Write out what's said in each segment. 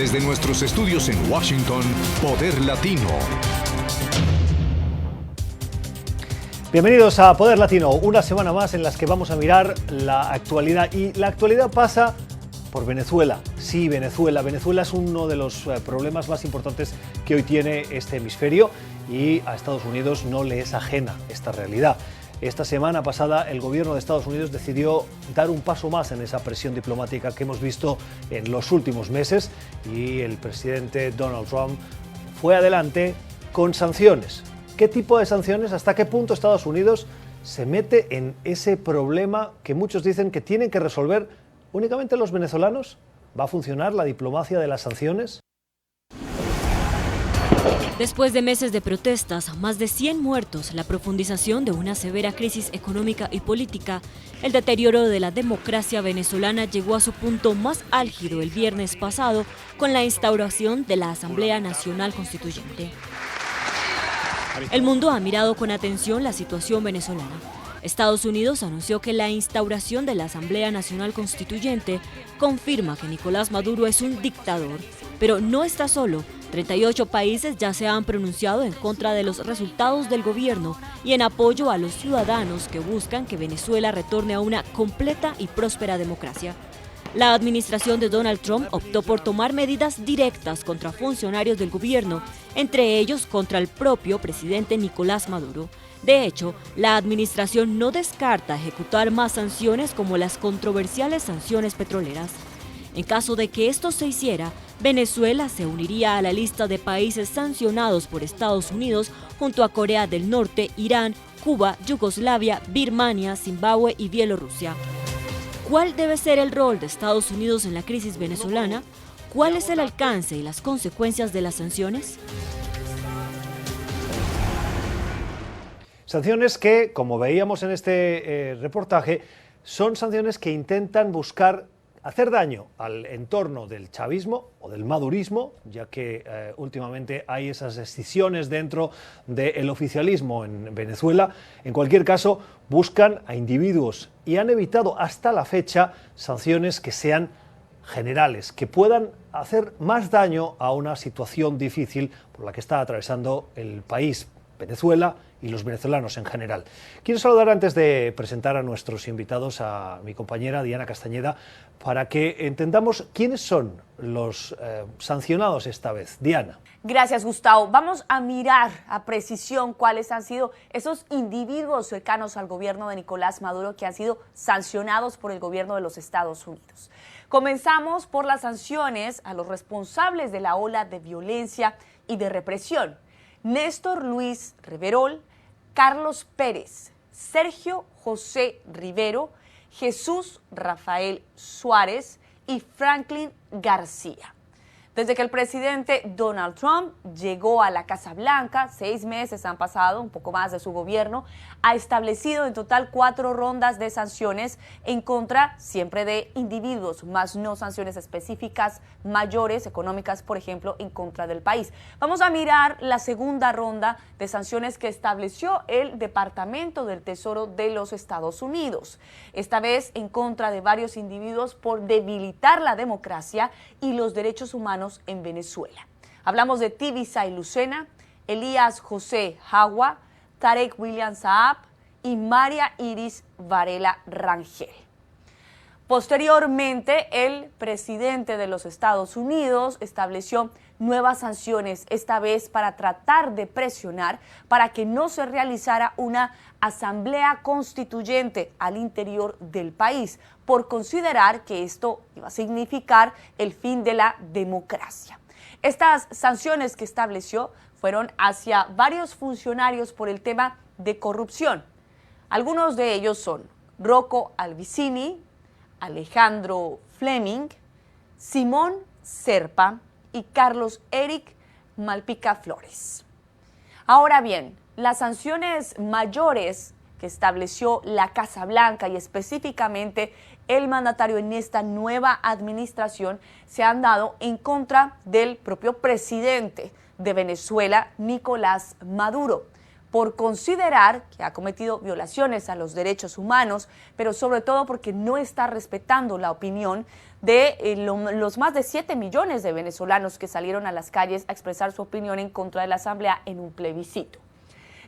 Desde nuestros estudios en Washington, Poder Latino. Bienvenidos a Poder Latino, una semana más en las que vamos a mirar la actualidad. Y la actualidad pasa por Venezuela. Sí, Venezuela. Venezuela es uno de los problemas más importantes que hoy tiene este hemisferio y a Estados Unidos no le es ajena esta realidad. Esta semana pasada el gobierno de Estados Unidos decidió dar un paso más en esa presión diplomática que hemos visto en los últimos meses y el presidente Donald Trump fue adelante con sanciones. ¿Qué tipo de sanciones? ¿Hasta qué punto Estados Unidos se mete en ese problema que muchos dicen que tienen que resolver únicamente los venezolanos? ¿Va a funcionar la diplomacia de las sanciones? Después de meses de protestas, más de 100 muertos, la profundización de una severa crisis económica y política, el deterioro de la democracia venezolana llegó a su punto más álgido el viernes pasado con la instauración de la Asamblea Nacional Constituyente. El mundo ha mirado con atención la situación venezolana. Estados Unidos anunció que la instauración de la Asamblea Nacional Constituyente confirma que Nicolás Maduro es un dictador, pero no está solo. 38 países ya se han pronunciado en contra de los resultados del gobierno y en apoyo a los ciudadanos que buscan que Venezuela retorne a una completa y próspera democracia. La administración de Donald Trump optó por tomar medidas directas contra funcionarios del gobierno, entre ellos contra el propio presidente Nicolás Maduro. De hecho, la administración no descarta ejecutar más sanciones como las controversiales sanciones petroleras. En caso de que esto se hiciera, Venezuela se uniría a la lista de países sancionados por Estados Unidos junto a Corea del Norte, Irán, Cuba, Yugoslavia, Birmania, Zimbabue y Bielorrusia. ¿Cuál debe ser el rol de Estados Unidos en la crisis venezolana? ¿Cuál es el alcance y las consecuencias de las sanciones? Sanciones que, como veíamos en este reportaje, son sanciones que intentan buscar hacer daño al entorno del chavismo o del madurismo, ya que últimamente hay esas escisiones dentro del oficialismo en Venezuela. En cualquier caso, buscan a individuos y han evitado hasta la fecha sanciones que sean generales, que puedan hacer más daño a una situación difícil por la que está atravesando el país, Venezuela, y los venezolanos en general. Quiero saludar antes de presentar a nuestros invitados a mi compañera Diana Castañeda para que entendamos quiénes son los sancionados esta vez. Diana. Gracias, Gustavo. Vamos a mirar a precisión cuáles han sido esos individuos cercanos al gobierno de Nicolás Maduro que han sido sancionados por el gobierno de los Estados Unidos. Comenzamos por las sanciones a los responsables de la ola de violencia y de represión. Néstor Luis Reverol, Carlos Pérez, Sergio José Rivero, Jesús Rafael Suárez y Franklin García. Desde que el presidente Donald Trump llegó a la Casa Blanca, 6 meses han pasado, un poco más de su gobierno, ha establecido en total 4 rondas de sanciones en contra siempre de individuos, más no sanciones específicas mayores, económicas, por ejemplo, en contra del país. Vamos a mirar la segunda ronda de sanciones que estableció el Departamento del Tesoro de los Estados Unidos, esta vez en contra de varios individuos por debilitar la democracia y los derechos humanos en Venezuela. Hablamos de Tibisay Lucena, Elías José Jagua, Tarek William Saab y María Iris Varela Rangel. Posteriormente, el presidente de los Estados Unidos estableció nuevas sanciones, esta vez para tratar de presionar para que no se realizara una asamblea constituyente al interior del país, por considerar que esto iba a significar el fin de la democracia. Estas sanciones que estableció fueron hacia varios funcionarios por el tema de corrupción. Algunos de ellos son Rocco Alvicini, Alejandro Fleming, Simón Serpa y Carlos Eric Malpica Flores. Ahora bien, las sanciones mayores que estableció la Casa Blanca y específicamente el mandatario en esta nueva administración se han dado en contra del propio presidente de Venezuela, Nicolás Maduro, por considerar que ha cometido violaciones a los derechos humanos, pero sobre todo porque no está respetando la opinión de los más de 7 millones de venezolanos que salieron a las calles a expresar su opinión en contra de la Asamblea en un plebiscito.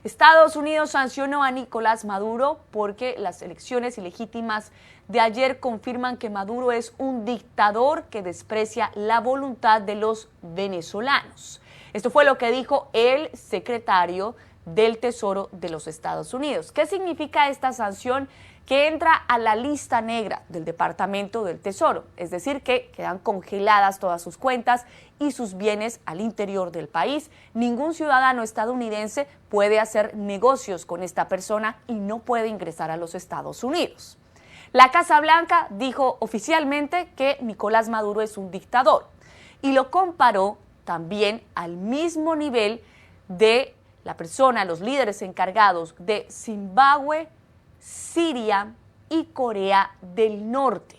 Estados Unidos sancionó a Nicolás Maduro porque las elecciones ilegítimas de ayer confirman que Maduro es un dictador que desprecia la voluntad de los venezolanos. Esto fue lo que dijo el secretario del Tesoro de los Estados Unidos. ¿Qué significa esta sanción? Que entra a la lista negra del Departamento del Tesoro, es decir, que quedan congeladas todas sus cuentas y sus bienes al interior del país. Ningún ciudadano estadounidense puede hacer negocios con esta persona y no puede ingresar a los Estados Unidos. La Casa Blanca dijo oficialmente que Nicolás Maduro es un dictador y lo comparó también al mismo nivel de la persona, los líderes encargados de Zimbabue, Siria y Corea del Norte,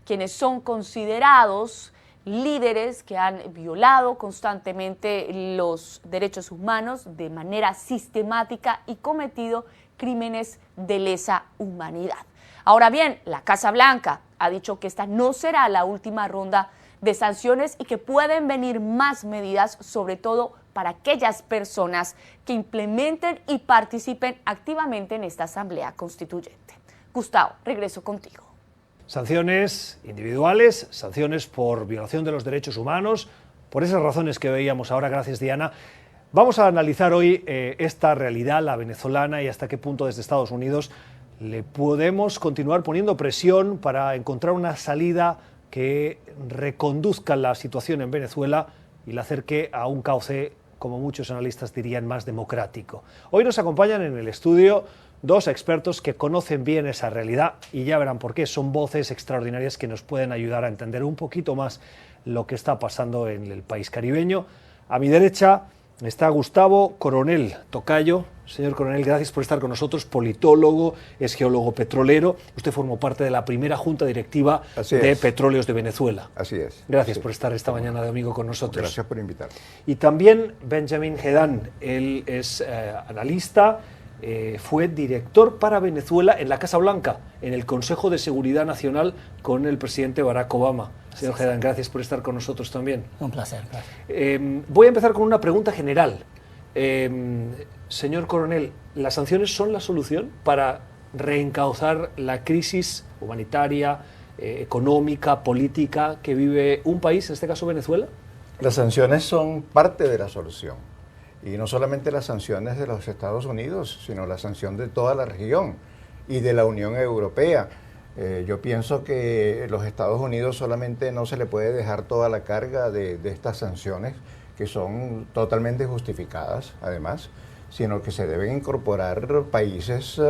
quienes son considerados líderes que han violado constantemente los derechos humanos de manera sistemática y cometido crímenes de lesa humanidad. Ahora bien, la Casa Blanca ha dicho que esta no será la última ronda de sanciones y que pueden venir más medidas, sobre todo para aquellas personas que implementen y participen activamente en esta Asamblea Constituyente. Gustavo, regreso contigo. Sanciones individuales, sanciones por violación de los derechos humanos, por esas razones que veíamos ahora, gracias Diana. Vamos a analizar hoy esta realidad, la venezolana, y hasta qué punto desde Estados Unidos le podemos continuar poniendo presión para encontrar una salida que reconduzca la situación en Venezuela y la acerque a un cauce, como muchos analistas dirían, más democrático. Hoy nos acompañan en el estudio dos expertos que conocen bien esa realidad y ya verán por qué. Son voces extraordinarias que nos pueden ayudar a entender un poquito más lo que está pasando en el país caribeño. A mi derecha está Gustavo Coronel Tocayo. Señor Coronel, gracias por estar con nosotros, politólogo, es geólogo petrolero. Usted formó parte de la primera junta directiva de Petróleos de Venezuela. Así es. Gracias por estar esta mañana de domingo con nosotros. Gracias por invitarme. Y también Benjamin Hedán, él es analista, fue director para Venezuela en la Casa Blanca, en el Consejo de Seguridad Nacional con el presidente Barack Obama. Señor Hedán, gracias por estar con nosotros también. Un placer, gracias. Voy a empezar con una pregunta general. Señor Coronel, ¿las sanciones son la solución para reencauzar la crisis humanitaria, económica, política que vive un país, en este caso Venezuela? Las sanciones son parte de la solución. Y no solamente las sanciones de los Estados Unidos, sino la sanción de toda la región y de la Unión Europea. Yo pienso que los Estados Unidos solamente no se le puede dejar toda la carga de estas sanciones, que son totalmente justificadas, además, sino que se deben incorporar países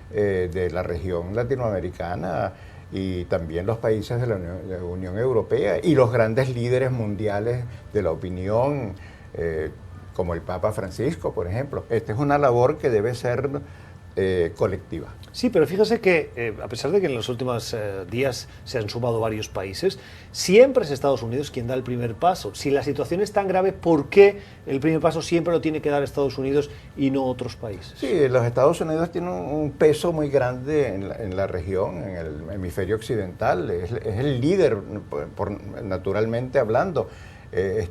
de la región latinoamericana y también los países de la Unión Europea y los grandes líderes mundiales de la opinión, como el Papa Francisco, por ejemplo. Esta es una labor que debe ser colectiva. Sí, pero fíjese que a pesar de que en los últimos días se han sumado varios países, siempre es Estados Unidos quien da el primer paso. Si la situación es tan grave, ¿por qué el primer paso siempre lo tiene que dar Estados Unidos y no otros países? Sí, los Estados Unidos tienen un peso muy grande en la región, en el hemisferio occidental. Es el líder, naturalmente hablando. Es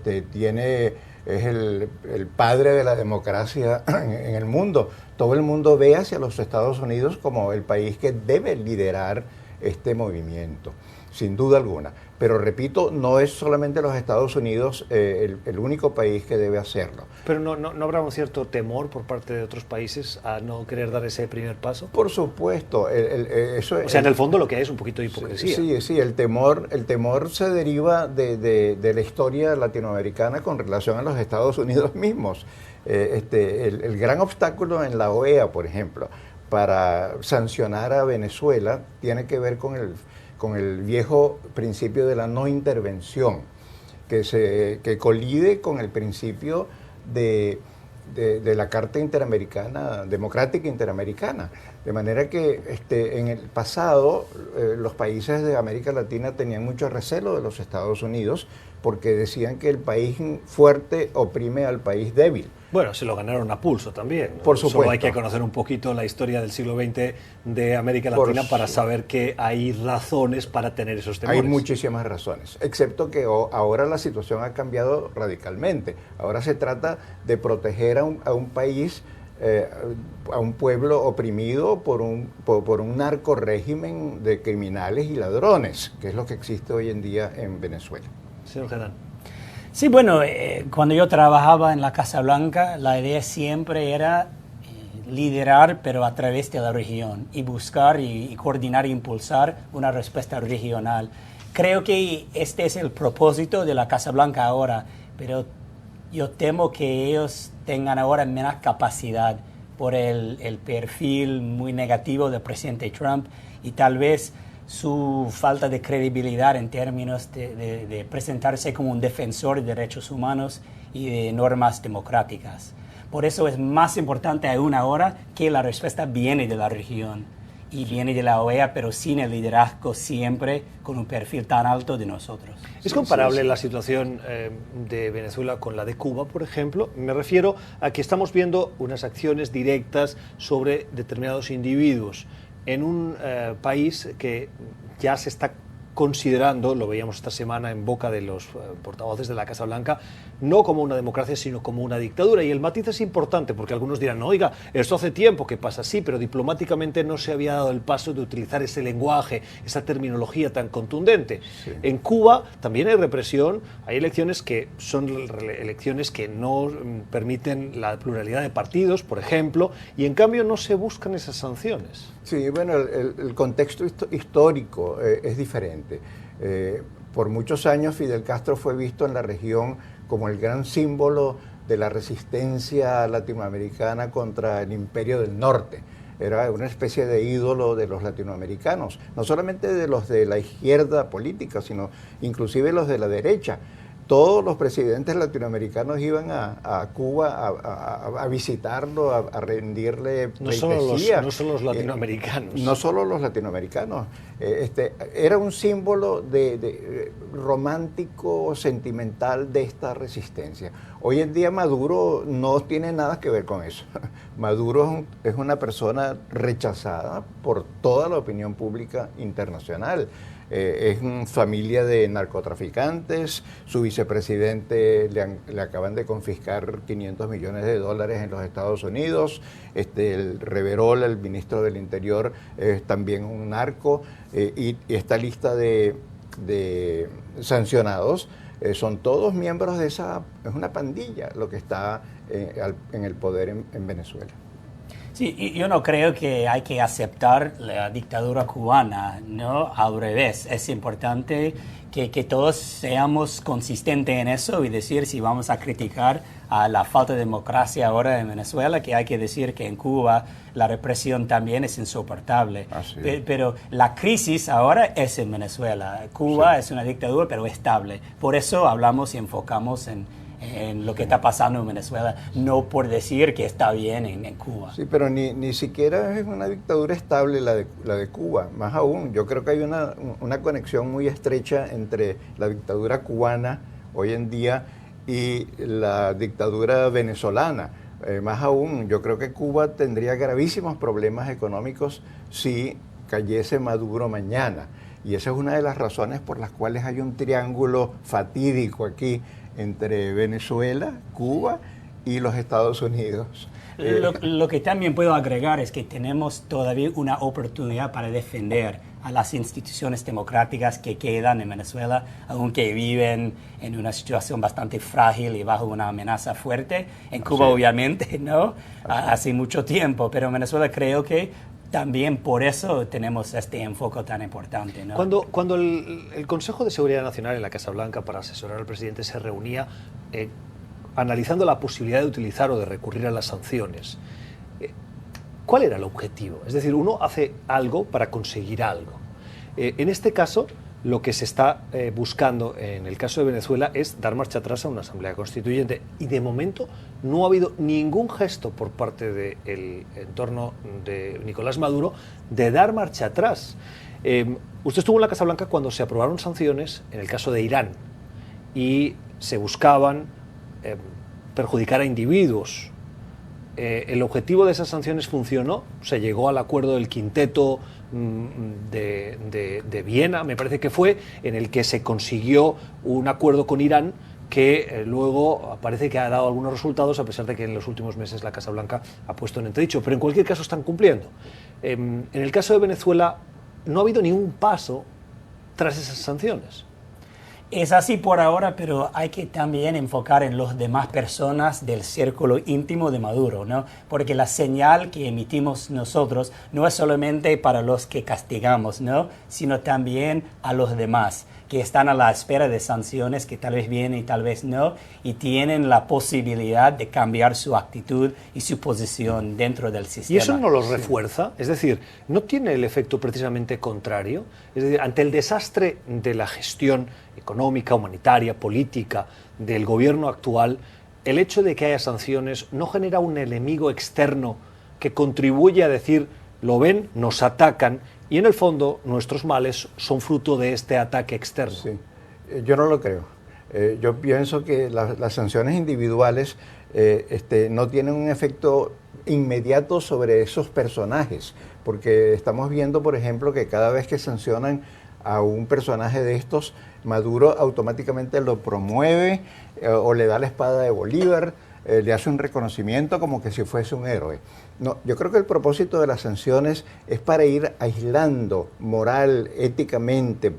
el padre de la democracia en el mundo. Todo el mundo ve hacia los Estados Unidos como el país que debe liderar este movimiento, sin duda alguna. Pero repito, no es solamente los Estados Unidos el único país que debe hacerlo. ¿Pero no habrá un cierto temor por parte de otros países a no querer dar ese primer paso? Por supuesto. O sea, en el fondo lo que hay es un poquito de hipocresía. Sí, el temor se deriva de la historia latinoamericana con relación a los Estados Unidos mismos. El gran obstáculo en la OEA, por ejemplo, para sancionar a Venezuela tiene que ver con el viejo principio de la no intervención, que colide con el principio de la Carta Interamericana, Democrática Interamericana. De manera que en el pasado los países de América Latina tenían mucho recelo de los Estados Unidos porque decían que el país fuerte oprime al país débil. Bueno, se lo ganaron a pulso también, ¿no? Por supuesto. Solo hay que conocer un poquito la historia del siglo XX de América Latina para saber que hay razones para tener esos temores. Hay muchísimas razones, excepto que ahora la situación ha cambiado radicalmente. Ahora se trata de proteger a un país, a un pueblo oprimido por un narcorrégimen de criminales y ladrones, que es lo que existe hoy en día en Venezuela. Señor Gerán. Sí, bueno, cuando yo trabajaba en la Casa Blanca, la idea siempre era liderar, pero a través de la región, y buscar y coordinar e impulsar una respuesta regional. Creo que este es el propósito de la Casa Blanca ahora, pero yo temo que ellos tengan ahora menos capacidad por el perfil muy negativo del presidente Trump y tal vez su falta de credibilidad en términos de presentarse como un defensor de derechos humanos y de normas democráticas. Por eso es más importante aún ahora que la respuesta viene de la región y viene de la OEA, pero sin el liderazgo siempre con un perfil tan alto de nosotros. ¿Es comparable la situación de Venezuela con la de Cuba, por ejemplo? Me refiero a que estamos viendo unas acciones directas sobre determinados individuos en un país que ya se está considerando, lo veíamos esta semana en boca de los portavoces de la Casa Blanca, no como una democracia, sino como una dictadura. Y el matiz es importante, porque algunos dirán, no, oiga, esto hace tiempo que pasa así, pero diplomáticamente no se había dado el paso de utilizar ese lenguaje, esa terminología tan contundente. Sí. En Cuba también hay represión, hay elecciones que son elecciones que no permiten la pluralidad de partidos, por ejemplo, y en cambio no se buscan esas sanciones. Sí, bueno, el contexto histórico es diferente. Por muchos años Fidel Castro fue visto en la región como el gran símbolo de la resistencia latinoamericana contra el Imperio del Norte. Era una especie de ídolo de los latinoamericanos, no solamente de los de la izquierda política, sino inclusive los de la derecha. Todos los presidentes latinoamericanos iban a Cuba a visitarlo, a rendirle pleitesía. No solo los latinoamericanos. No solo los latinoamericanos. Era un símbolo romántico, sentimental de esta resistencia. Hoy en día Maduro no tiene nada que ver con eso. Maduro es una persona rechazada por toda la opinión pública internacional. Es una familia de narcotraficantes, su vicepresidente le acaban de confiscar $500 millones en los Estados Unidos, el Reverol, el ministro del Interior, es también un narco, y esta lista de sancionados son todos miembros de es una pandilla lo que está en el poder en Venezuela. Sí, yo no creo que hay que aceptar la dictadura cubana, ¿no? Al revés, es importante que todos seamos consistentes en eso y decir si vamos a criticar a la falta de democracia ahora en Venezuela, que hay que decir que en Cuba la represión también es insoportable. Pero la crisis ahora es en Venezuela. Cuba es una dictadura, pero estable. Por eso hablamos y enfocamos en lo que está pasando en Venezuela, no por decir que está bien en Cuba. Sí, pero ni siquiera es una dictadura estable la de Cuba, más aún. Yo creo que hay una conexión muy estrecha entre la dictadura cubana hoy en día y la dictadura venezolana. Más aún, yo creo que Cuba tendría gravísimos problemas económicos si cayese Maduro mañana. Y esa es una de las razones por las cuales hay un triángulo fatídico aquí entre Venezuela, Cuba y los Estados Unidos. Lo que también puedo agregar es que tenemos todavía una oportunidad para defender a las instituciones democráticas que quedan en Venezuela, aunque viven en una situación bastante frágil y bajo una amenaza fuerte. En Cuba, obviamente, ¿no? Hace mucho tiempo, pero en Venezuela creo que también por eso tenemos este enfoque tan importante, ¿no? Cuando el Consejo de Seguridad Nacional en la Casa Blanca para asesorar al presidente se reunía analizando la posibilidad de utilizar o de recurrir a las sanciones, ¿cuál era el objetivo? Es decir, uno hace algo para conseguir algo. En este caso, lo que se está buscando en el caso de Venezuela es dar marcha atrás a una asamblea constituyente y de momento no ha habido ningún gesto por parte del entorno de Nicolás Maduro de dar marcha atrás. Usted estuvo en la Casa Blanca cuando se aprobaron sanciones en el caso de Irán y se buscaban perjudicar a individuos. El objetivo de esas sanciones funcionó, se llegó al acuerdo del quinteto de Viena, me parece que fue, en el que se consiguió un acuerdo con Irán que luego parece que ha dado algunos resultados, a pesar de que en los últimos meses la Casa Blanca ha puesto en entredicho, pero en cualquier caso están cumpliendo. En el caso de Venezuela no ha habido ni un paso tras esas sanciones. Es así por ahora, pero hay que también enfocar en las demás personas del círculo íntimo de Maduro, ¿no? Porque la señal que emitimos nosotros no es solamente para los que castigamos, ¿no? Sino también a los demás, que están a la espera de sanciones que tal vez vienen y tal vez no, y tienen la posibilidad de cambiar su actitud y su posición dentro del sistema. ¿Y eso no los refuerza? Es decir, ¿no tiene el efecto precisamente contrario? Es decir, ante el desastre de la gestión económica, humanitaria, política del gobierno actual, el hecho de que haya sanciones no genera un enemigo externo que contribuye a decir, lo ven, nos atacan, y en el fondo nuestros males son fruto de este ataque externo. Sí. Yo no lo creo. Yo pienso que las sanciones individuales no tienen un efecto inmediato sobre esos personajes, porque estamos viendo, por ejemplo, que cada vez que sancionan a un personaje de estos, Maduro automáticamente lo promueve o le da la espada de Bolívar, le hace un reconocimiento como que si fuese un héroe. No, yo creo que el propósito de las sanciones es para ir aislando moral, éticamente,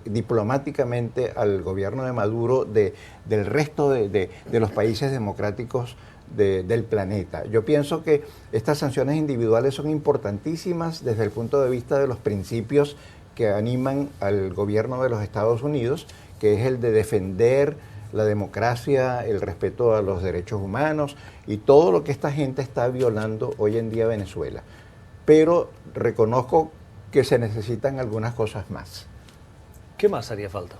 diplomáticamente al gobierno de Maduro del resto de los países democráticos del planeta. Yo pienso que estas sanciones individuales son importantísimas desde el punto de vista de los principios que animan al gobierno de los Estados Unidos, que es el de defender la democracia, el respeto a los derechos humanos y todo lo que esta gente está violando hoy en día en Venezuela. Pero reconozco que se necesitan algunas cosas más. ¿Qué más haría falta?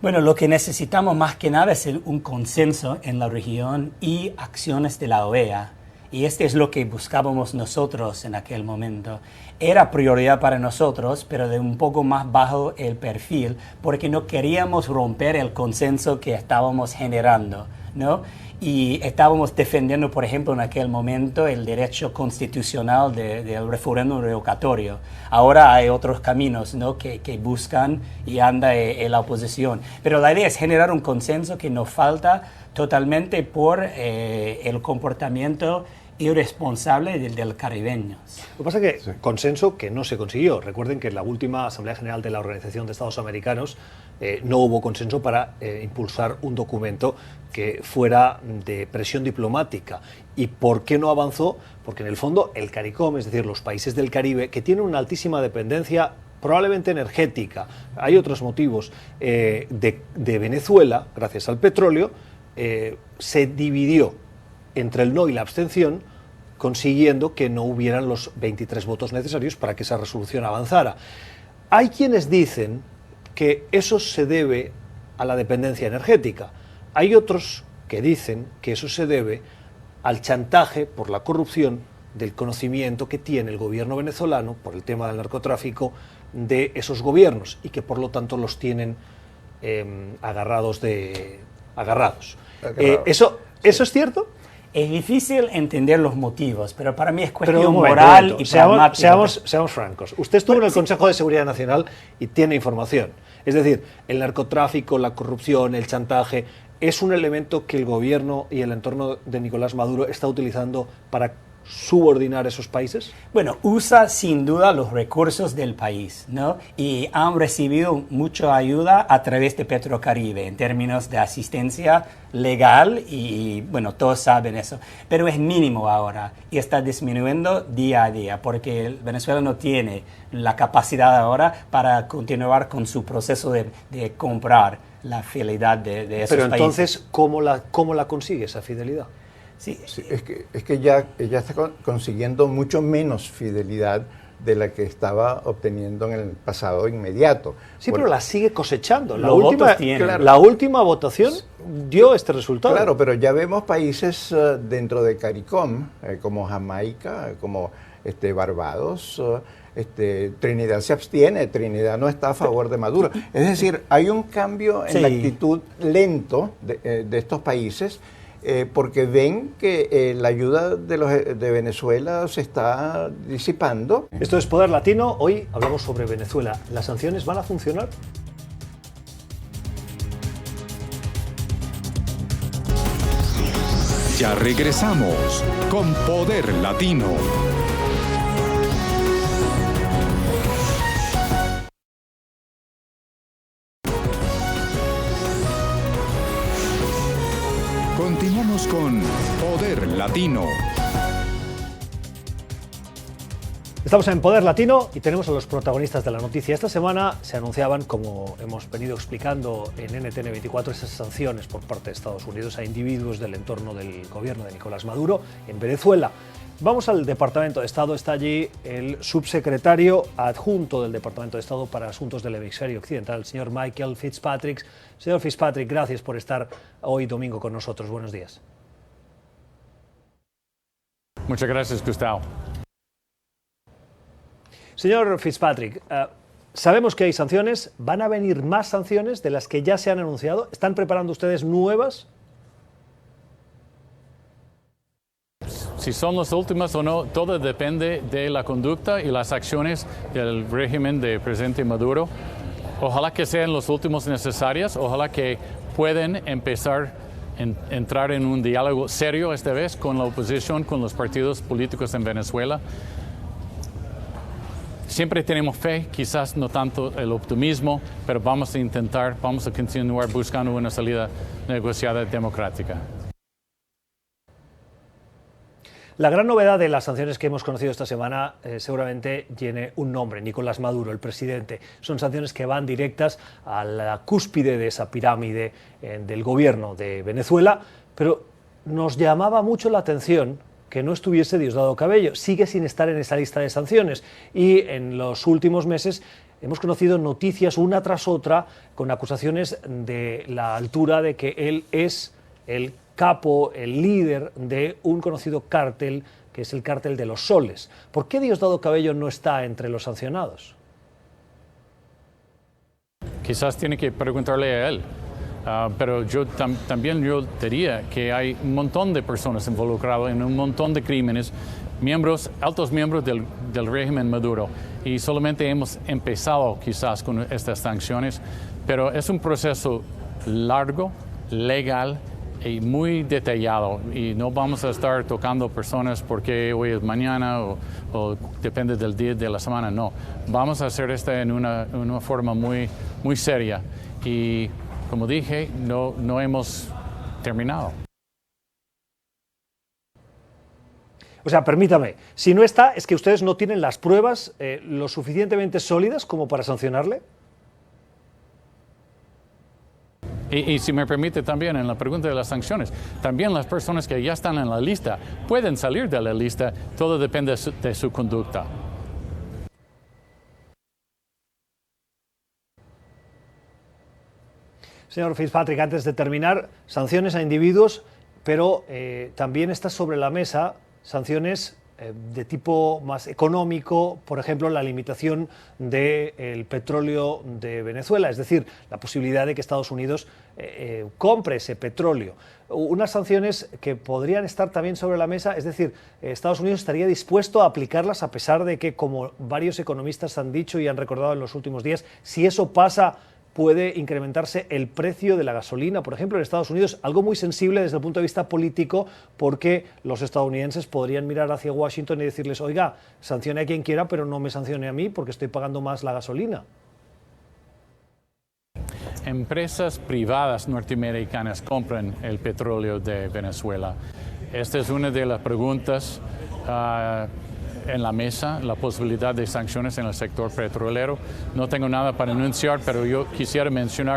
Bueno, lo que necesitamos más que nada es un consenso en la región y acciones de la OEA. Y este es lo que buscábamos nosotros en aquel momento. Era prioridad para nosotros, pero de un poco más bajo el perfil, porque no queríamos romper el consenso que estábamos generando, ¿no? Y estábamos defendiendo, por ejemplo, en aquel momento el derecho constitucional del referéndum revocatorio. Ahora hay otros caminos, ¿no?, que buscan y anda en la oposición. Pero la idea es generar un consenso que nos falta totalmente por el comportamiento irresponsable del caribeño. Lo que pasa es que consenso que no se consiguió. Recuerden que en la última Asamblea General de la Organización de Estados Americanos no hubo consenso para impulsar un documento que fuera de presión diplomática. ¿Y por qué no avanzó? Porque en el fondo el CARICOM, es decir, los países del Caribe, que tienen una altísima dependencia probablemente energética, hay otros motivos, de Venezuela, gracias al petróleo, se dividió entre el no y la abstención, consiguiendo que no hubieran los 23 votos necesarios para que esa resolución avanzara. Hay quienes dicen que eso se debe a la dependencia energética. Hay otros que dicen que eso se debe al chantaje por la corrupción del conocimiento que tiene el gobierno venezolano por el tema del narcotráfico de esos gobiernos y que por lo tanto los tienen agarrados. ¿Eso es cierto? Es difícil entender los motivos, pero para mí es cuestión moral y pragmática. Seamos francos. Usted estuvo en el Consejo de Seguridad Nacional y tiene información. Es decir, el narcotráfico, la corrupción, el chantaje, ¿es un elemento que el gobierno y el entorno de Nicolás Maduro está utilizando para subordinar esos países? Bueno, usa sin duda los recursos del país, ¿no? Y han recibido mucha ayuda a través de Petrocaribe en términos de asistencia legal y, bueno, todos saben eso. Pero es mínimo ahora y está disminuyendo día a día porque Venezuela no tiene la capacidad ahora para continuar con su proceso de comprar la fidelidad de esos países. Pero entonces, ¿cómo la consigue esa fidelidad? Sí, es que ya está consiguiendo mucho menos fidelidad de la que estaba obteniendo en el pasado inmediato. Sí, pero la sigue cosechando. La última votación dio este resultado. Claro, pero ya vemos países dentro de CARICOM, como Jamaica, como Barbados, Trinidad se abstiene, Trinidad no está a favor de Maduro. Es decir, hay un cambio en la actitud lento de estos países. porque ven que la ayuda de Venezuela se está disipando. Esto es Poder Latino. Hoy hablamos sobre Venezuela. ¿Las sanciones van a funcionar? Ya regresamos con Poder Latino. Continuamos con Poder Latino. Estamos en Poder Latino y tenemos a los protagonistas de la noticia. Esta semana se anunciaban, como hemos venido explicando en NTN 24, esas sanciones por parte de Estados Unidos a individuos del entorno del gobierno de Nicolás Maduro en Venezuela. Vamos al Departamento de Estado. Está allí el subsecretario adjunto del Departamento de Estado para Asuntos del Hemisferio Occidental, el señor Michael Fitzpatrick. Señor Fitzpatrick, gracias por estar hoy domingo con nosotros. Buenos días. Muchas gracias, Gustavo. Señor Fitzpatrick, sabemos que hay sanciones. ¿Van a venir más sanciones de las que ya se han anunciado? ¿Están preparando ustedes nuevas? Si son las últimas o no, todo depende de la conducta y las acciones del régimen del presidente Maduro. Ojalá que sean los últimos necesarias, ojalá que puedan empezar a entrar en un diálogo serio esta vez con la oposición, con los partidos políticos en Venezuela. Siempre tenemos fe, quizás no tanto el optimismo, pero vamos a intentar, vamos a continuar buscando una salida negociada democrática. La gran novedad de las sanciones que hemos conocido esta semana seguramente tiene un nombre: Nicolás Maduro, el presidente. Son sanciones que van directas a la cúspide de esa pirámide del gobierno de Venezuela, pero nos llamaba mucho la atención que no estuviese Diosdado Cabello. Sigue sin estar en esa lista de sanciones y en los últimos meses hemos conocido noticias una tras otra con acusaciones de la altura de que él es el capo, el líder de un conocido cártel, que es el cártel de los Soles. ¿Por qué Diosdado Cabello no está entre los sancionados? Quizás tiene que preguntarle a él, pero yo también diría que hay un montón de personas involucradas en un montón de crímenes, altos miembros del régimen Maduro, y solamente hemos empezado quizás con estas sanciones, pero es un proceso largo, legal y muy detallado, y no vamos a estar tocando personas porque hoy es mañana o depende del día de la semana. No, vamos a hacer esto en una forma muy seria, y como dije, no hemos terminado. O sea, permítame, si no está, ¿es que ustedes no tienen las pruebas lo suficientemente sólidas como para sancionarle? Y si me permite también, en la pregunta de las sanciones, también las personas que ya están en la lista pueden salir de la lista, todo depende de su conducta. Señor Fitzpatrick, antes de terminar, sanciones a individuos, pero también está sobre la mesa sanciones de tipo más económico, por ejemplo, la limitación del petróleo de Venezuela, es decir, la posibilidad de que Estados Unidos compre ese petróleo. Unas sanciones que podrían estar también sobre la mesa, es decir, Estados Unidos estaría dispuesto a aplicarlas a pesar de que, como varios economistas han dicho y han recordado en los últimos días, si eso pasa, puede incrementarse el precio de la gasolina, por ejemplo, en Estados Unidos, algo muy sensible desde el punto de vista político, porque los estadounidenses podrían mirar hacia Washington y decirles: oiga, sancione a quien quiera, pero no me sancione a mí porque estoy pagando más la gasolina. Empresas privadas norteamericanas compran el petróleo de Venezuela. Esta es una de las preguntas en la mesa, la posibilidad de sanciones en el sector petrolero. No tengo nada para anunciar, pero yo quisiera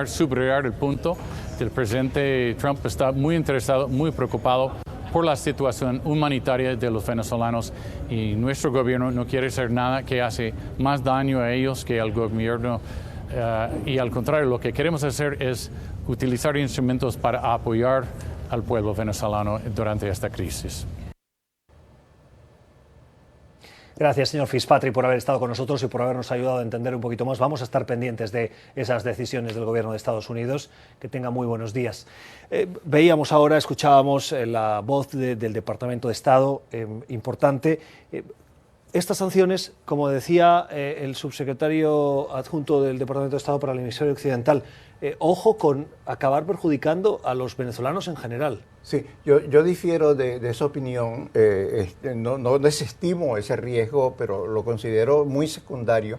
subrayar el punto del presidente Trump. Está muy interesado, muy preocupado por la situación humanitaria de los venezolanos, y nuestro gobierno no quiere hacer nada que hace más daño a ellos que al gobierno, y al contrario, lo que queremos hacer es utilizar instrumentos para apoyar al pueblo venezolano durante esta crisis. Gracias, señor Fitzpatrick, por haber estado con nosotros y por habernos ayudado a entender un poquito más. Vamos a estar pendientes de esas decisiones del gobierno de Estados Unidos. Que tenga muy buenos días. Veíamos ahora, escuchábamos la voz del Departamento de Estado, importante. Estas sanciones, como decía el subsecretario adjunto del Departamento de Estado para el Hemisferio Occidental, ojo con acabar perjudicando a los venezolanos en general. Sí, yo difiero de esa opinión, no desestimo ese riesgo, pero lo considero muy secundario,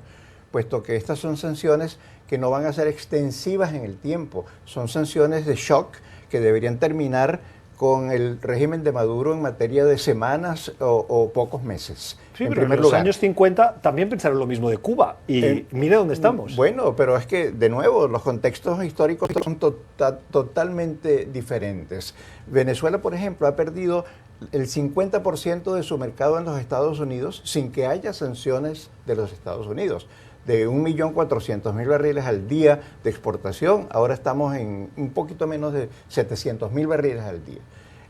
puesto que estas son sanciones que no van a ser extensivas en el tiempo, son sanciones de shock que deberían terminar con el régimen de Maduro en materia de semanas o pocos meses. Sí, pero en los años 50 también pensaron lo mismo de Cuba y mire dónde estamos. Bueno, pero es que, de nuevo, los contextos históricos son totalmente diferentes. Venezuela, por ejemplo, ha perdido el 50% de su mercado en los Estados Unidos sin que haya sanciones de los Estados Unidos. De 1.400.000 barriles al día de exportación, ahora estamos en un poquito menos de 700.000 barriles al día.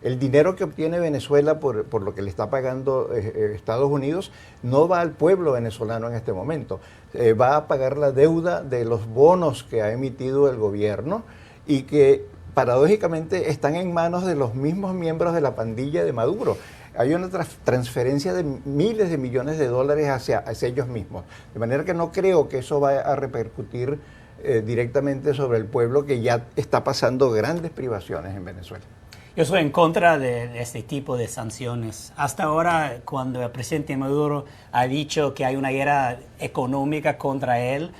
El dinero que obtiene Venezuela por lo que le está pagando Estados Unidos no va al pueblo venezolano en este momento. Va a pagar la deuda de los bonos que ha emitido el gobierno y que paradójicamente están en manos de los mismos miembros de la pandilla de Maduro. Hay una transferencia de miles de millones de dólares hacia ellos mismos. De manera que no creo que eso vaya a repercutir directamente sobre el pueblo, que ya está pasando grandes privaciones en Venezuela. Yo soy en contra de este tipo de sanciones. Hasta ahora, cuando el presidente Maduro ha dicho que hay una guerra económica contra él,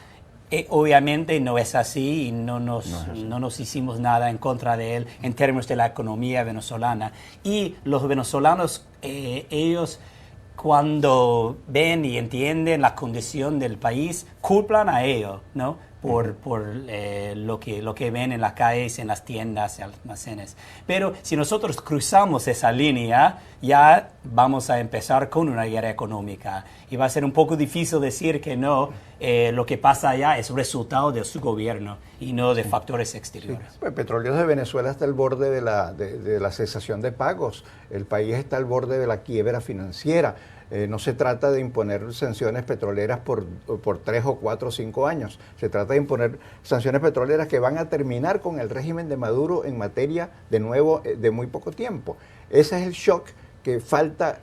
obviamente no es así y no nos hicimos nada en contra de él en términos de la economía venezolana. Y los venezolanos, ellos cuando ven y entienden la condición del país, culpan a ellos, ¿no? Por lo que ven en las calles, en las tiendas, almacenes. Pero si nosotros cruzamos esa línea, ya vamos a empezar con una guerra económica. Y va a ser un poco difícil decir que no, lo que pasa allá es resultado de su gobierno y no de factores exteriores. Sí. Pues Petróleos de Venezuela está al borde de la cesación de pagos. El país está al borde de la quiebra financiera. No se trata de imponer sanciones petroleras por 3 o 4 o 5 años. Se trata de imponer sanciones petroleras que van a terminar con el régimen de Maduro en materia, de nuevo, de muy poco tiempo. Ese es el shock que falta,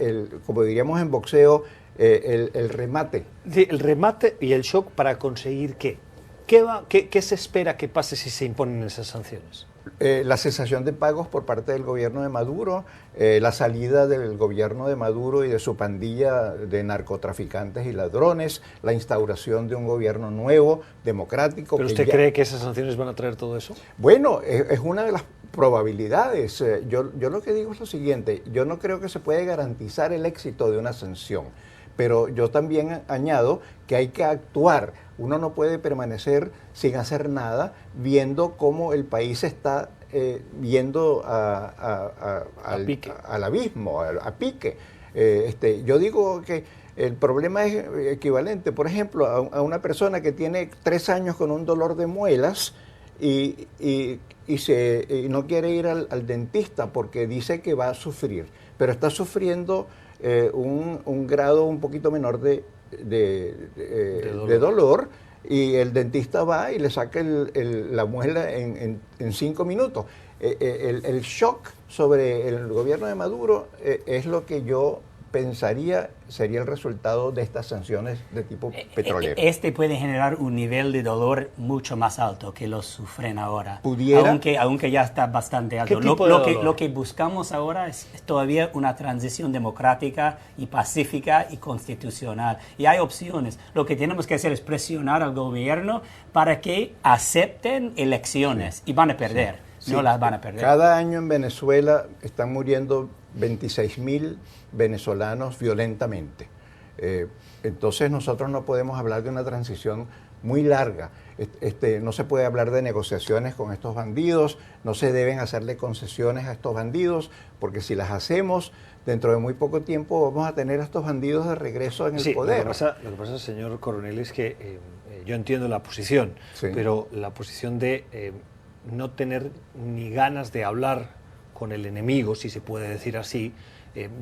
como diríamos en boxeo, el remate. Sí, el remate y el shock para conseguir ¿qué? ¿Qué se espera que pase si se imponen esas sanciones? La cesación de pagos por parte del gobierno de Maduro, la salida del gobierno de Maduro y de su pandilla de narcotraficantes y ladrones, la instauración de un gobierno nuevo, democrático. ¿Pero usted cree que esas sanciones van a traer todo eso? Bueno, es una de las probabilidades. Yo lo que digo es lo siguiente, yo no creo que se puede garantizar el éxito de una sanción, pero yo también añado que hay que actuar. Uno no puede permanecer sin hacer nada viendo cómo el país está yendo al abismo, a pique. Yo digo que el problema es equivalente, por ejemplo, a una persona que tiene 3 años con un dolor de muelas y no quiere ir al dentista porque dice que va a sufrir, pero está sufriendo un grado un poquito menor de dolor, y el dentista va y le saca la muela en 5 minutos. El shock sobre el gobierno de Maduro es lo que yo pensaría sería el resultado de estas sanciones de tipo petrolero. Este puede generar un nivel de dolor mucho más alto que lo sufren ahora. ¿Pudiera? Aunque ya está bastante alto. Lo que buscamos ahora es todavía una transición democrática y pacífica y constitucional. Y hay opciones. Lo que tenemos que hacer es presionar al gobierno para que acepten elecciones. Y van a perder. Sí. No las van a perder. Cada año en Venezuela están muriendo 26.000 venezolanos violentamente. Entonces nosotros no podemos hablar de una transición muy larga. No se puede hablar de negociaciones con estos bandidos, no se deben hacerle concesiones a estos bandidos, porque si las hacemos, dentro de muy poco tiempo vamos a tener a estos bandidos de regreso en el poder. Lo que pasa, señor Coronel, es que yo entiendo la posición, sí, pero la posición de no tener ni ganas de hablar con el enemigo, si se puede decir así,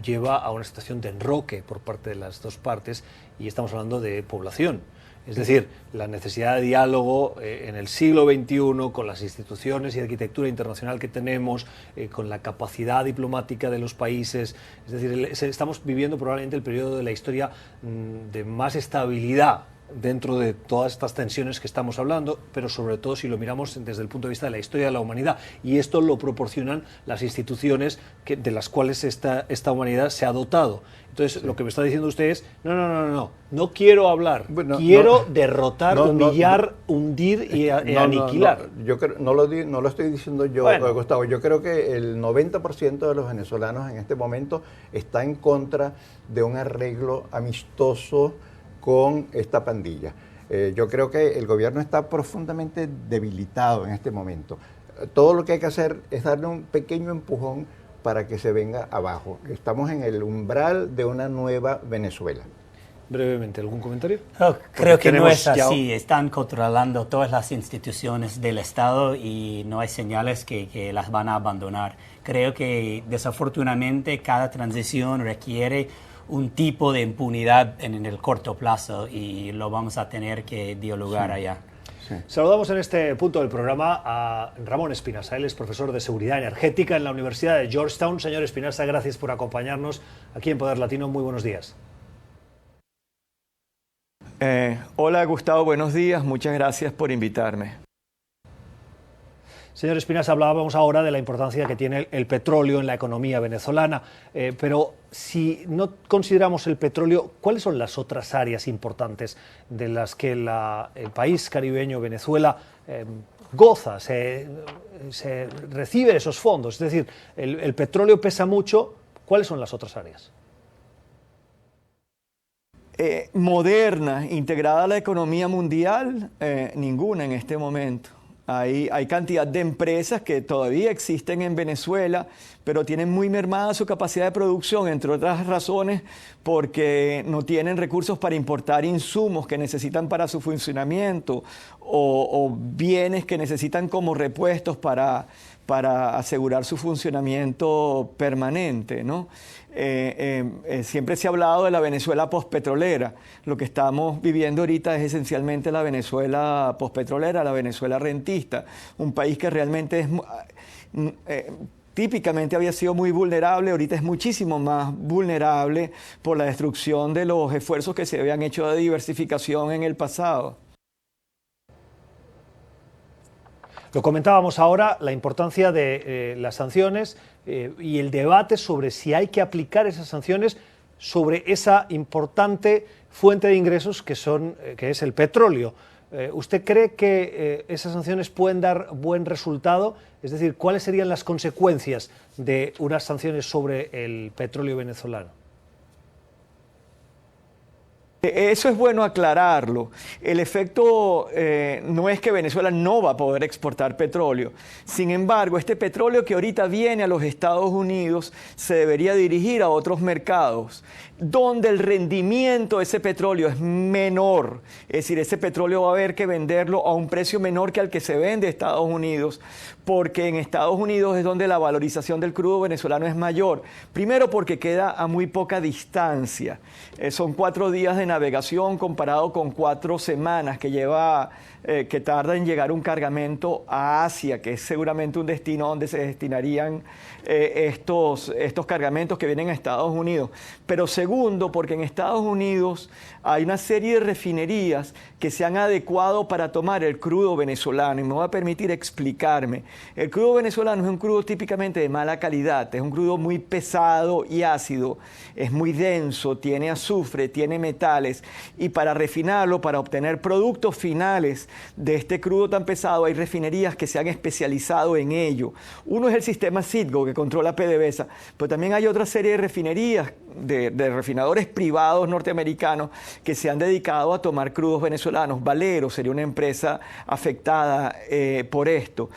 lleva a una situación de enroque por parte de las dos partes, y estamos hablando de población. Es decir, la necesidad de diálogo en el siglo XXI con las instituciones y arquitectura internacional que tenemos, con la capacidad diplomática de los países. Es decir, estamos viviendo probablemente el periodo de la historia de más estabilidad dentro de todas estas tensiones que estamos hablando, pero sobre todo si lo miramos desde el punto de vista de la historia de la humanidad. Y esto lo proporcionan las instituciones de las cuales esta humanidad se ha dotado. Entonces, lo que me está diciendo usted es, no quiero hablar, quiero derrotar, humillar, hundir y aniquilar. Yo creo, no lo estoy diciendo yo, Gustavo. Yo creo que el 90% de los venezolanos en este momento está en contra de un arreglo amistoso con esta pandilla. Yo creo que el gobierno está profundamente debilitado en este momento. Todo lo que hay que hacer es darle un pequeño empujón para que se venga abajo. Estamos en el umbral de una nueva Venezuela. Brevemente, ¿algún comentario? Creo que no es así. Están controlando todas las instituciones del Estado y no hay señales que las van a abandonar. Creo que desafortunadamente cada transición requiere un tipo de impunidad en el corto plazo y lo vamos a tener que dialogar allá. Sí. Saludamos en este punto del programa a Ramón Espinaza. Él es profesor de Seguridad Energética en la Universidad de Georgetown. Señor Espinaza, gracias por acompañarnos aquí en Poder Latino. Muy buenos días. Hola Gustavo, buenos días. Muchas gracias por invitarme. Señor Espinaza, hablábamos ahora de la importancia que tiene el petróleo en la economía venezolana, pero si no consideramos el petróleo, ¿cuáles son las otras áreas importantes de las que el país caribeño, Venezuela, goza, se recibe esos fondos? Es decir, el petróleo pesa mucho, ¿cuáles son las otras áreas? Moderna, integrada a la economía mundial, ninguna en este momento. Hay cantidad de empresas que todavía existen en Venezuela, pero tienen muy mermada su capacidad de producción, entre otras razones porque no tienen recursos para importar insumos que necesitan para su funcionamiento o bienes que necesitan como repuestos para asegurar su funcionamiento permanente, ¿no? Siempre se ha hablado de la Venezuela postpetrolera. Lo que estamos viviendo ahorita es esencialmente la Venezuela postpetrolera, la Venezuela rentista, un país que realmente típicamente había sido muy vulnerable, ahorita es muchísimo más vulnerable por la destrucción de los esfuerzos que se habían hecho de diversificación en el pasado. Lo comentábamos ahora, la importancia de las sanciones y el debate sobre si hay que aplicar esas sanciones sobre esa importante fuente de ingresos que es el petróleo. ¿Usted cree que esas sanciones pueden dar buen resultado? Es decir, ¿cuáles serían las consecuencias de unas sanciones sobre el petróleo venezolano? Eso es bueno aclararlo. El efecto no es que Venezuela no va a poder exportar petróleo. Sin embargo, este petróleo que ahorita viene a los Estados Unidos se debería dirigir a otros mercados donde el rendimiento de ese petróleo es menor. Es decir, ese petróleo va a haber que venderlo a un precio menor que al que se vende en Estados Unidos, porque en Estados Unidos es donde la valorización del crudo venezolano es mayor. Primero porque queda a muy poca distancia. Son 4 días de navegación comparado con 4 semanas que tarda en llegar un cargamento a Asia, que es seguramente un destino donde se destinarían estos cargamentos que vienen a Estados Unidos. Pero segundo, porque en Estados Unidos hay una serie de refinerías que se han adecuado para tomar el crudo venezolano. Y me voy a permitir explicarme. El crudo venezolano es un crudo típicamente de mala calidad, es un crudo muy pesado y ácido, es muy denso, tiene azufre, tiene metales, y para refinarlo, para obtener productos finales de este crudo tan pesado, hay refinerías que se han especializado en ello. Uno es el sistema Citgo, que controla PDVSA, pero también hay otra serie de refinerías, de refinadores privados norteamericanos que se han dedicado a tomar crudos venezolanos. Valero sería una empresa afectada por esto.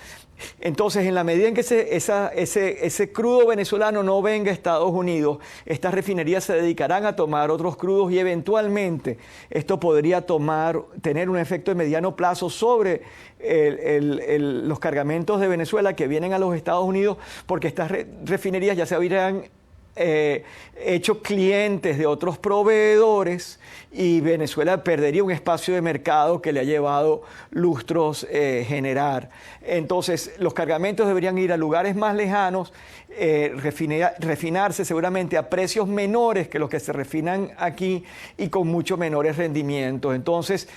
Entonces, en la medida en que ese crudo venezolano no venga a Estados Unidos, estas refinerías se dedicarán a tomar otros crudos y eventualmente esto podría tener un efecto de mediano plazo sobre los cargamentos de Venezuela que vienen a los Estados Unidos, porque estas refinerías ya se habrían hecho clientes de otros proveedores y Venezuela perdería un espacio de mercado que le ha llevado lustros generar. Entonces, los cargamentos deberían ir a lugares más lejanos, refinarse seguramente a precios menores que los que se refinan aquí y con mucho menores rendimientos. Entonces,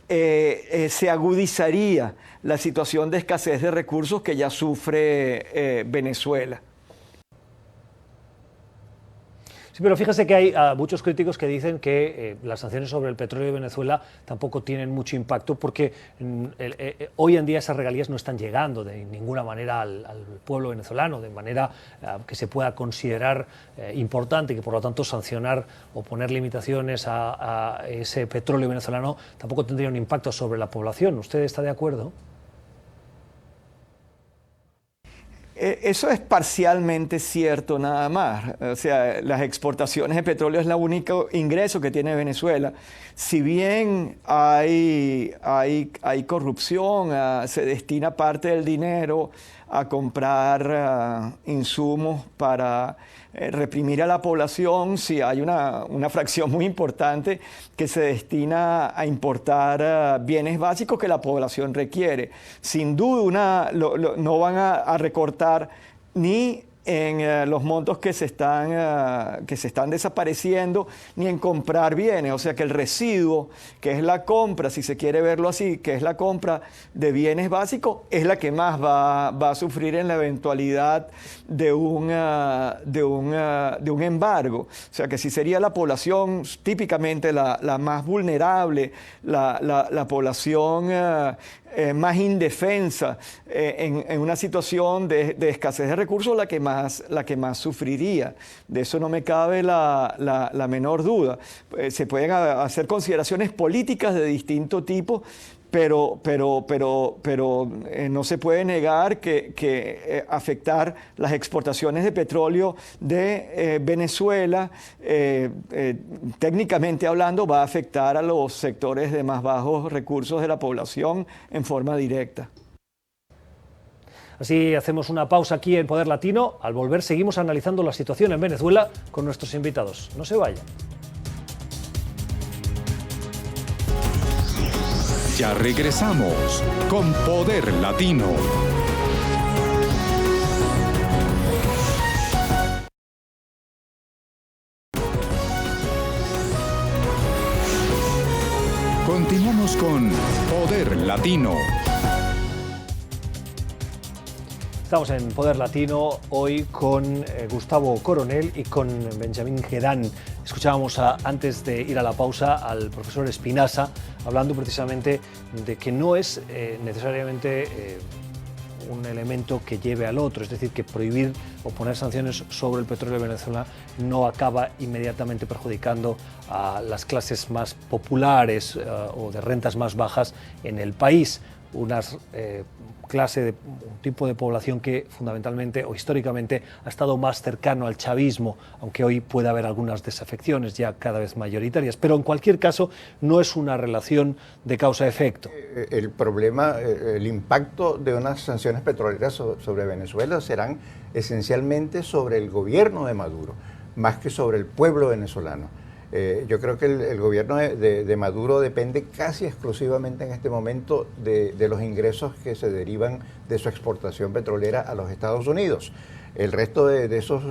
se agudizaría la situación de escasez de recursos que ya sufre Venezuela. Sí, pero fíjese que hay muchos críticos que dicen que las sanciones sobre el petróleo de Venezuela tampoco tienen mucho impacto porque hoy en día esas regalías no están llegando de ninguna manera al pueblo venezolano, de manera que se pueda considerar importante y que por lo tanto sancionar o poner limitaciones a ese petróleo venezolano tampoco tendría un impacto sobre la población. ¿Usted está de acuerdo? Eso es parcialmente cierto nada más. O sea, las exportaciones de petróleo es el único ingreso que tiene Venezuela. Si bien hay corrupción, se destina parte del dinero a comprar insumos para reprimir a la población, sí hay una fracción muy importante que se destina a importar bienes básicos que la población requiere. Sin duda no van a recortar ni en los montos que se están desapareciendo, ni en comprar bienes. O sea que el residuo, que es la compra, si se quiere verlo así, que es la compra de bienes básicos, es la que más va a sufrir en la eventualidad de un embargo. O sea que si sería la población típicamente la más vulnerable, la población más indefensa en una situación de escasez de recursos, la que más sufriría. De eso no me cabe la menor duda. Se pueden hacer consideraciones políticas de distinto tipo, pero no se puede negar que afectar las exportaciones de petróleo de Venezuela, técnicamente hablando, va a afectar a los sectores de más bajos recursos de la población en forma directa. Así hacemos una pausa aquí en Poder Latino. Al volver seguimos analizando la situación en Venezuela con nuestros invitados. No se vayan. Ya regresamos con Poder Latino. Continuamos con Poder Latino. Estamos en Poder Latino hoy con Gustavo Coronel y con Benjamín Gedán. Escuchábamos antes de ir a la pausa al profesor Espinaza hablando precisamente de que no es necesariamente un elemento que lleve al otro, es decir, que prohibir o poner sanciones sobre el petróleo de Venezuela no acaba inmediatamente perjudicando a las clases más populares o de rentas más bajas en el país. Un tipo de población que fundamentalmente o históricamente ha estado más cercano al chavismo, aunque hoy puede haber algunas desafecciones ya cada vez mayoritarias, pero en cualquier caso no es una relación de causa-efecto. El problema, el impacto de unas sanciones petroleras sobre Venezuela serán esencialmente sobre el gobierno de Maduro, más que sobre el pueblo venezolano. Yo creo que el gobierno de Maduro depende casi exclusivamente en este momento de los ingresos que se derivan de su exportación petrolera a los Estados Unidos. El resto de esos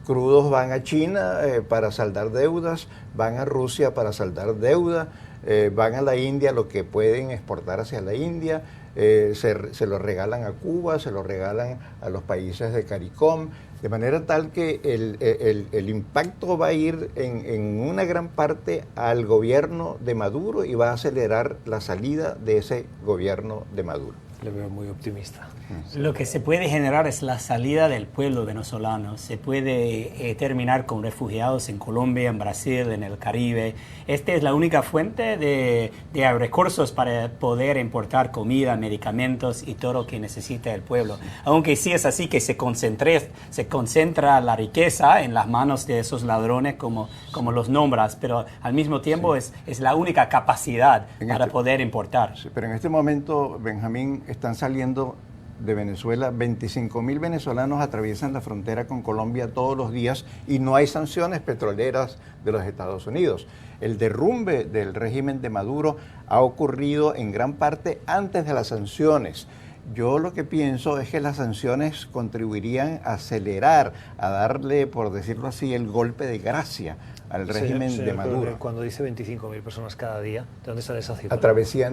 crudos van a China para saldar deudas, van a Rusia para saldar deuda, van a la India lo que pueden exportar hacia la India, se lo regalan a Cuba, se lo regalan a los países de CARICOM, de manera tal que el impacto va a ir en una gran parte al gobierno de Maduro y va a acelerar la salida de ese gobierno de Maduro. Le veo muy optimista. Lo que se puede generar es la salida del pueblo venezolano. Se puede terminar con refugiados en Colombia, en Brasil, en el Caribe. Esta es la única fuente de recursos para poder importar comida, medicamentos y todo lo que necesita el pueblo. Aunque sí es así que se concentra la riqueza en las manos de esos ladrones como los nombras, pero al mismo tiempo sí. es la única capacidad para poder importar. Sí, pero en este momento, Benjamín, están saliendo de Venezuela, 25.000 venezolanos atraviesan la frontera con Colombia todos los días y no hay sanciones petroleras de los Estados Unidos. El derrumbe del régimen de Maduro ha ocurrido en gran parte antes de las sanciones. Yo lo que pienso es que las sanciones contribuirían a acelerar, a darle, por decirlo así, el golpe de gracia al régimen de Maduro. Cuando dice 25.000 personas cada día, ¿de dónde sale esa cifra?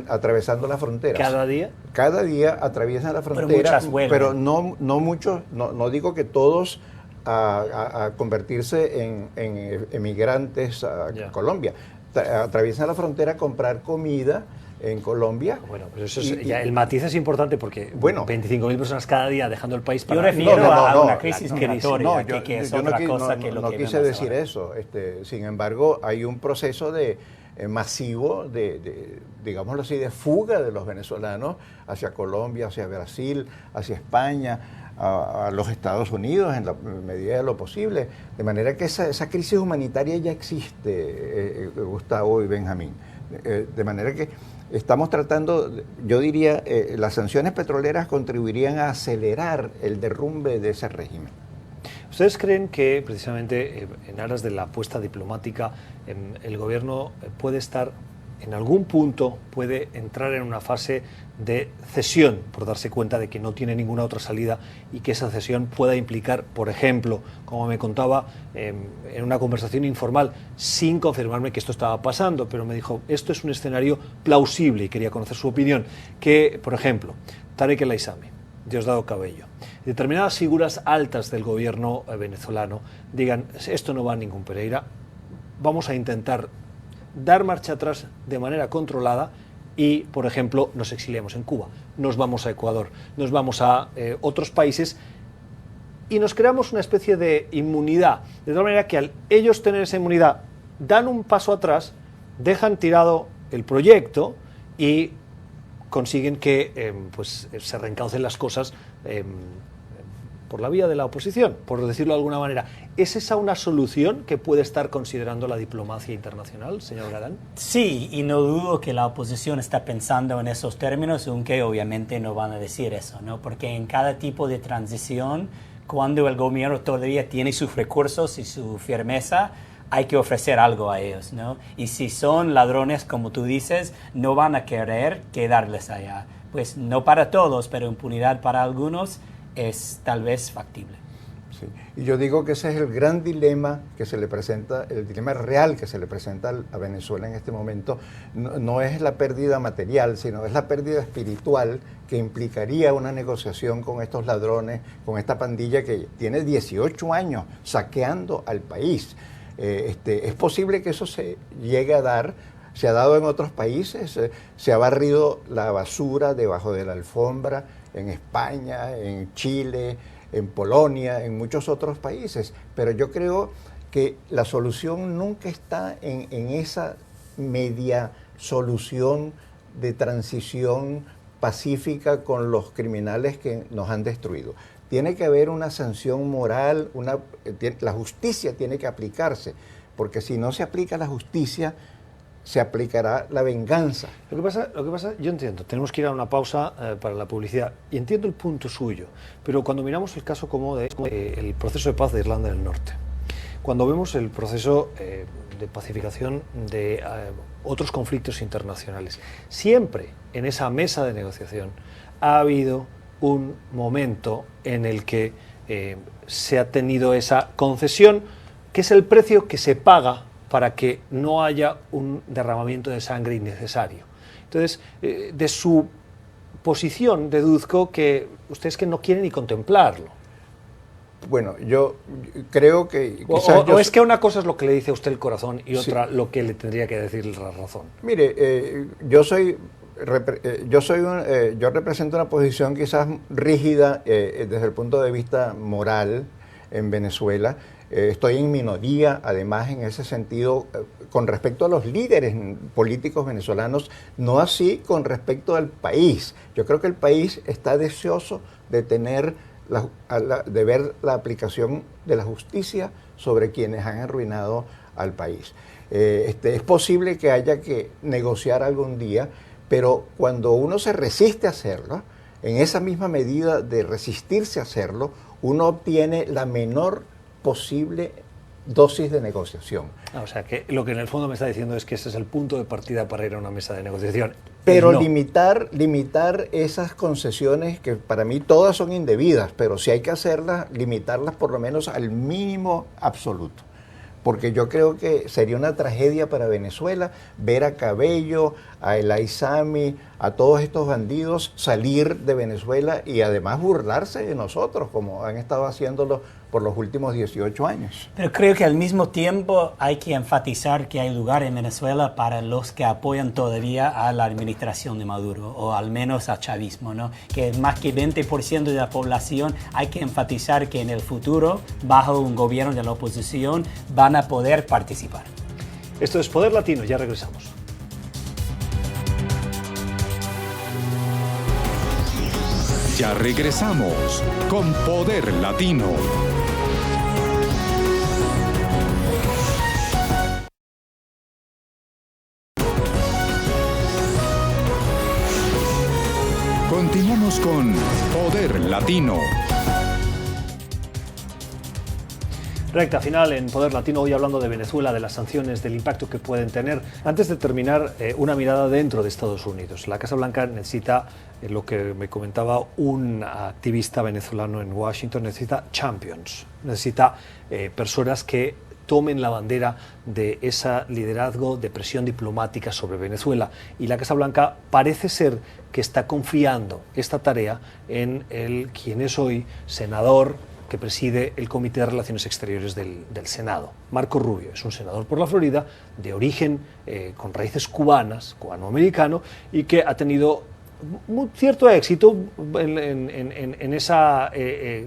Atravesando las fronteras. ¿Cada día? Cada día atraviesan la frontera, pero muchas vuelven. Pero no muchos, no digo que todos a convertirse en emigrantes a Colombia. Atraviesan la frontera a comprar comida en Colombia. Bueno, pero eso es, el matiz es importante porque 25.000 personas cada día dejando el país para... Yo refiero a una crisis migratoria, que es otra cosa que lo que vemos quise decir ahora. eso. Sin embargo, hay un proceso masivo digámoslo así, de fuga de los venezolanos hacia Colombia, hacia Brasil, hacia España, a los Estados Unidos en la medida de lo posible. De manera que esa crisis humanitaria ya existe, Gustavo y Benjamín. De manera que estamos tratando, yo diría, las sanciones petroleras contribuirían a acelerar el derrumbe de ese régimen. ¿Ustedes creen que precisamente en aras de la apuesta diplomática el gobierno puede estar en algún punto, puede entrar en una fase de cesión por darse cuenta de que no tiene ninguna otra salida y que esa cesión pueda implicar, por ejemplo, como me contaba en una conversación informal, sin confirmarme que esto estaba pasando, pero me dijo, esto es un escenario plausible y quería conocer su opinión, que, por ejemplo, Tarek El Aissami, Diosdado Cabello, determinadas figuras altas del gobierno venezolano digan, esto no va a ningún Pereira, vamos a intentar dar marcha atrás de manera controlada y, por ejemplo, nos exiliamos en Cuba, nos vamos a Ecuador, nos vamos a otros países y nos creamos una especie de inmunidad, de tal manera que al ellos tener esa inmunidad dan un paso atrás, dejan tirado el proyecto y consiguen que se reencaucen las cosas por la vía de la oposición, por decirlo de alguna manera. ¿Es esa una solución que puede estar considerando la diplomacia internacional, señor Galán? Sí, y no dudo que la oposición está pensando en esos términos, aunque obviamente no van a decir eso, ¿no? Porque en cada tipo de transición, cuando el gobierno todavía tiene sus recursos y su firmeza, hay que ofrecer algo a ellos, ¿no? Y si son ladrones, como tú dices, no van a querer quedarles allá. Pues no para todos, pero impunidad para algunos es tal vez factible. Sí. Y yo digo que ese es el gran dilema que se le presenta, el dilema real que se le presenta a Venezuela en este momento. No es la pérdida material, sino es la pérdida espiritual que implicaría una negociación con estos ladrones, con esta pandilla que tiene 18 años saqueando al país. Es posible que eso se llegue a dar, se ha dado en otros países, se ha barrido la basura debajo de la alfombra en España, en Chile, en Polonia, en muchos otros países, pero yo creo que la solución nunca está en esa media solución de transición pacífica con los criminales que nos han destruido. Tiene que haber una sanción moral, la justicia tiene que aplicarse, porque si no se aplica la justicia, se aplicará la venganza. Lo que pasa, yo entiendo, tenemos que ir a una pausa para la publicidad, y entiendo el punto suyo, pero cuando miramos el caso como el proceso de paz de Irlanda del Norte, cuando vemos el proceso de pacificación de otros conflictos internacionales, siempre en esa mesa de negociación ha habido un momento en el que se ha tenido esa concesión, que es el precio que se paga para que no haya un derramamiento de sangre innecesario. Entonces, de su posición deduzco que ustedes que no quieren ni contemplarlo. Bueno, yo creo que... O es que una cosa es lo que le dice a usted el corazón y otra lo que le tendría que decir la razón. Mire, yo represento una posición quizás rígida desde el punto de vista moral en Venezuela. Estoy en minoría, además, en ese sentido, con respecto a los líderes políticos venezolanos, no así con respecto al país. Yo creo que el país está deseoso de tener, de ver la aplicación de la justicia sobre quienes han arruinado al país. Es posible que haya que negociar algún día, pero cuando uno se resiste a hacerlo, en esa misma medida de resistirse a hacerlo, uno obtiene la menor posible dosis de negociación. O sea, que lo que en el fondo me está diciendo es que ese es el punto de partida para ir a una mesa de negociación. Pero No. limitar esas concesiones, que para mí todas son indebidas, pero si hay que hacerlas, limitarlas por lo menos al mínimo absoluto. Porque yo creo que sería una tragedia para Venezuela ver a Cabello, a El Aizami, a todos estos bandidos salir de Venezuela y además burlarse de nosotros, como han estado haciéndolo por los últimos 18 años. Pero creo que al mismo tiempo hay que enfatizar que hay lugar en Venezuela para los que apoyan todavía a la administración de Maduro, o al menos al chavismo, ¿no? Que más que 20% de la población, hay que enfatizar que en el futuro, bajo un gobierno de la oposición, van a poder participar. Esto es Poder Latino, ya regresamos. Ya regresamos con Poder Latino. Continuamos con Poder Latino. Recta final en Poder Latino, hoy hablando de Venezuela, de las sanciones, del impacto que pueden tener. Antes de terminar, una mirada dentro de Estados Unidos. La Casa Blanca necesita, lo que me comentaba un activista venezolano en Washington, necesita champions, necesita personas que tomen la bandera de ese liderazgo de presión diplomática sobre Venezuela. Y la Casa Blanca parece ser que está confiando esta tarea en quien es hoy senador que preside el Comité de Relaciones Exteriores del Senado. Marco Rubio es un senador por la Florida, de origen con raíces cubanas, cubano-americano, y que ha tenido cierto éxito en esa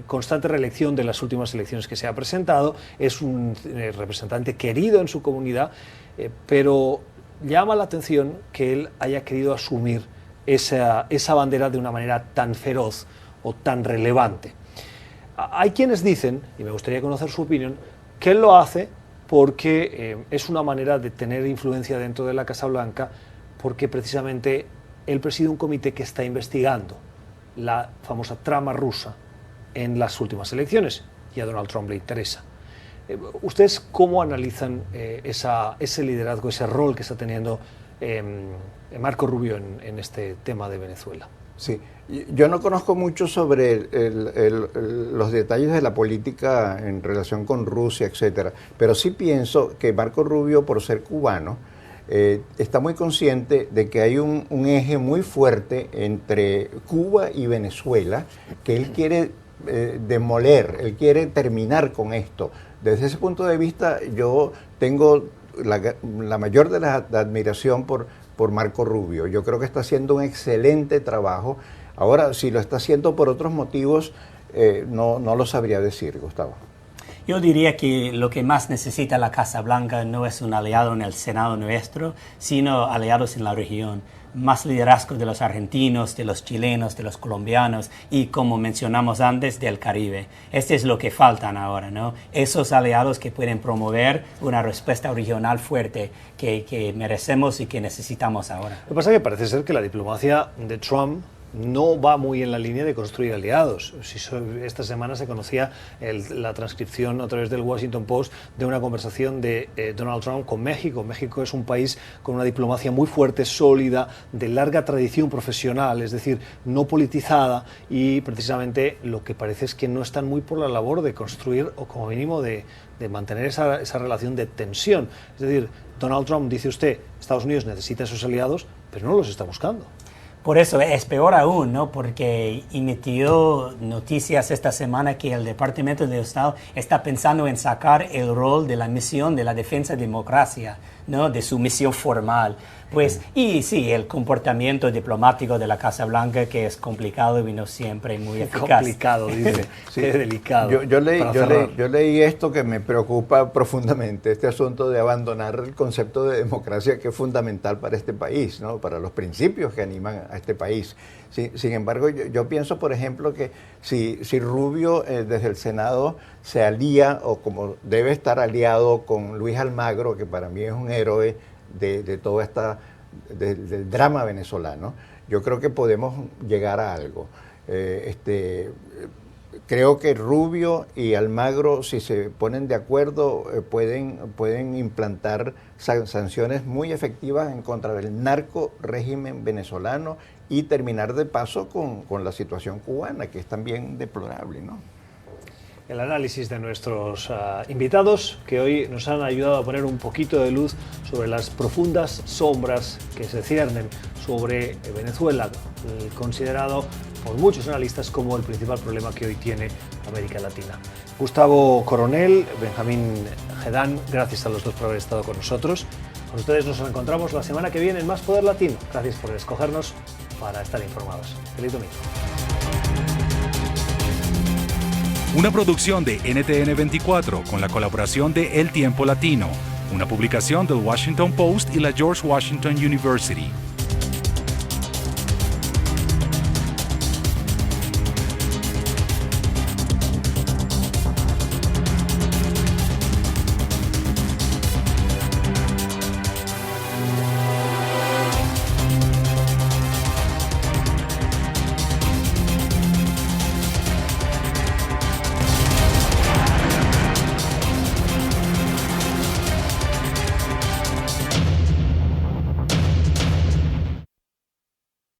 constante reelección de las últimas elecciones que se ha presentado. Es un representante querido en su comunidad, pero llama la atención que él haya querido asumir esa bandera de una manera tan feroz o tan relevante. Hay quienes dicen, y me gustaría conocer su opinión, que él lo hace porque es una manera de tener influencia dentro de la Casa Blanca, porque precisamente él preside un comité que está investigando la famosa trama rusa en las últimas elecciones, y a Donald Trump le interesa. ¿Ustedes cómo analizan ese liderazgo, ese rol que está teniendo Marco Rubio en este tema de Venezuela? Sí, yo no conozco mucho sobre los detalles de la política en relación con Rusia, etcétera, pero sí pienso que Marco Rubio, por ser cubano, está muy consciente de que hay un eje muy fuerte entre Cuba y Venezuela que él quiere demoler, él quiere terminar con esto. Desde ese punto de vista, yo tengo la mayor de la admiración por Marco Rubio. Yo creo que está haciendo un excelente trabajo. Ahora, si lo está haciendo por otros motivos, no lo sabría decir, Gustavo. Yo diría que lo que más necesita la Casa Blanca no es un aliado en el Senado nuestro, sino aliados en la región. Más liderazgo de los argentinos, de los chilenos, de los colombianos y, como mencionamos antes, del Caribe. Este es lo que faltan ahora, ¿no? Esos aliados que pueden promover una respuesta regional fuerte que merecemos y que necesitamos ahora. Lo que pasa es que parece ser que la diplomacia de Trump no va muy en la línea de construir aliados. Esta semana se conocía la transcripción a través del Washington Post de una conversación de Donald Trump con México. México es un país con una diplomacia muy fuerte, sólida, de larga tradición profesional, es decir, no politizada, y precisamente lo que parece es que no están muy por la labor de construir, o como mínimo de mantener esa relación de tensión. Es decir, Donald Trump, dice usted, Estados Unidos necesita esos aliados, pero no los está buscando. Por eso es peor aún, ¿no? Porque emitió noticias esta semana que el Departamento de Estado está pensando en sacar el rol de la misión de la defensa de democracia, ¿no? De su misión formal. Pues, y sí, el comportamiento diplomático de la Casa Blanca, que es complicado y no siempre muy eficaz. Complicado, dice. Sí. Qué delicado. Yo leí esto que me preocupa profundamente, este asunto de abandonar el concepto de democracia, que es fundamental para este país, ¿no? Para los principios que animan a este país. Sin embargo, yo pienso, por ejemplo, que si Rubio desde el Senado se alía, o como debe estar aliado con Luis Almagro, que para mí es un héroe de todo del drama venezolano, yo creo que podemos llegar a algo. Creo que Rubio y Almagro, si se ponen de acuerdo, pueden implantar sanciones muy efectivas en contra del narco régimen venezolano y terminar de paso con la situación cubana, que es también deplorable, ¿no? El análisis de nuestros invitados, que hoy nos han ayudado a poner un poquito de luz sobre las profundas sombras que se ciernen sobre Venezuela, considerado por muchos analistas como el principal problema que hoy tiene América Latina. Gustavo Coronel, Benjamín Gedán, gracias a los dos por haber estado con nosotros. Con ustedes nos encontramos la semana que viene en Más Poder Latino. Gracias por escogernos para estar informados. Feliz domingo. Una producción de NTN 24 con la colaboración de El Tiempo Latino, una publicación del Washington Post y la George Washington University.